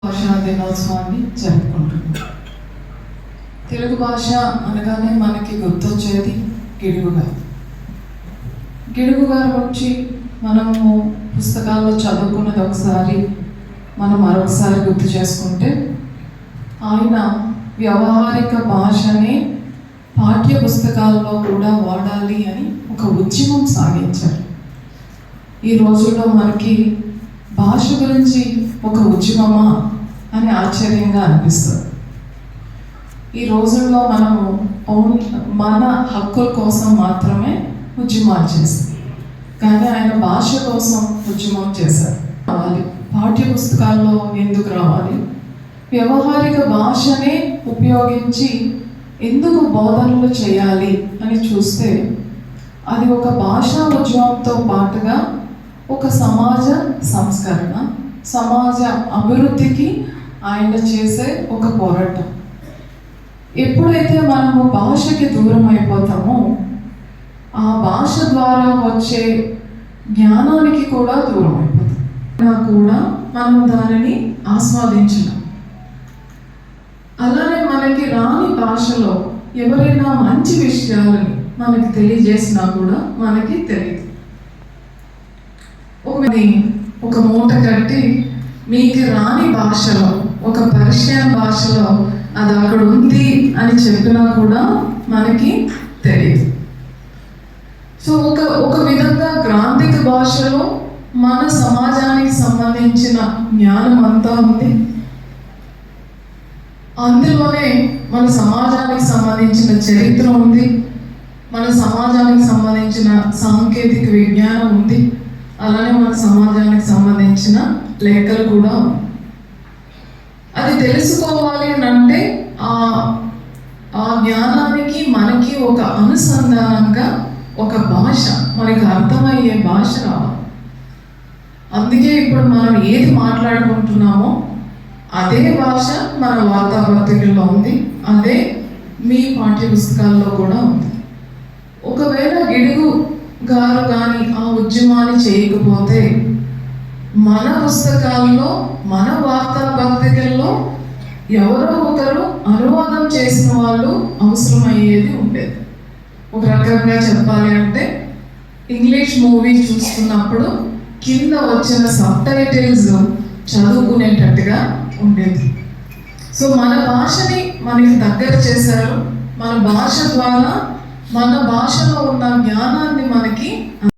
భాషా దినోత్సవాన్ని జరుపుకుంటున్నాం. తెలుగు భాష అనగానే మనకి గుర్తొచ్చేది గిడుగు గారు. గిడుగు గారి గురించి మనము పుస్తకాల్లో చదువుకున్నది ఒకసారి మనం మరొకసారి గుర్తు చేసుకుంటే, ఆయన వ్యవహారిక భాషనే పాఠ్య పుస్తకాల్లో కూడా వాడాలి అని ఒక ఉద్యమం సాగించారు. ఈ రోజుల్లో మనకి భాష గురించి ఒక ఉద్యమమా అని ఆశ్చర్యంగా అనిపిస్తుంది. ఈ రోజుల్లో మనము మన హక్కుల కోసం మాత్రమే ఉద్యమాలు చేస్తాం, కానీ ఆయన భాష కోసం ఉద్యమం చేశారు. రావాలి, పాఠ్య పుస్తకాల్లో ఎందుకు రావాలి, వ్యవహారిక భాషనే ఉపయోగించి ఎందుకు బోధనలు చేయాలి అని చూస్తే, అది ఒక భాషా ఉద్యమంతో పాటుగా ఒక సమాజ సంస్కరణ, సమాజ అభివృద్ధికి ఆయన చేసే ఒక పోరాటం. ఎప్పుడైతే మనము భాషకి దూరం అయిపోతామో, ఆ భాష ద్వారా వచ్చే జ్ఞానానికి కూడా దూరం అయిపోతాం, కూడా మనం దానిని ఆస్వాదించలేం. అలానే మనకి రాని భాషలో ఎవరైనా మంచి విషయాలని మనకి తెలియజేసినా కూడా మనకి తెలియదు. ఒక మూట కట్టి మీకు రాని భాషలో, ఒక పర్షియన్ భాషలో అది అక్కడ ఉంది అని చెప్పినా కూడా మనకి తెలియదు. సో ఒక విధంగా గ్రాంధిక భాషలో మన సమాజానికి సంబంధించిన జ్ఞానం అంతా ఉంది. అందులోనే మన సమాజానికి సంబంధించిన చరిత్ర ఉంది, మన సమాజానికి సంబంధించిన సాంకేతిక విజ్ఞానం ఉంది, అలానే మన సమాజానికి సంబంధించిన లెక్కలు కూడా ఉంది. అది తెలుసుకోవాలి అని అంటే ఆ జ్ఞానానికి మనకి ఒక అనుసంధానంగా ఒక భాష, మనకి అర్థమయ్యే భాష రావాలి. అందుకే ఇప్పుడు మనం ఏది మాట్లాడుకుంటున్నామో అదే భాష మన వార్తాపత్రికల్లో ఉంది, అదే మీ పాఠ్య పుస్తకాల్లో కూడా ఉంది. ఒకవేళ గిడుగు గారు కానీ ఆ ఉద్యమాన్ని చేయకపోతే మన పుస్తకాల్లో, మన వార్తాపత్రికల్లో ఎవరో ఒకరు అనువాదం చేసిన వాళ్ళు అవసరమయ్యేది ఉండేది. ఒక రకంగా చెప్పాలి అంటే, ఇంగ్లీష్ మూవీ చూస్తున్నప్పుడు కింద వచ్చిన సబ్ టైటిల్స్ చదువుకునేటట్టుగా ఉండేది. సో మన భాషని మనకి దగ్గర చేశారు. మన భాష ద్వారా మన భాషలో ఉన్న జ్ఞానాన్ని మనకి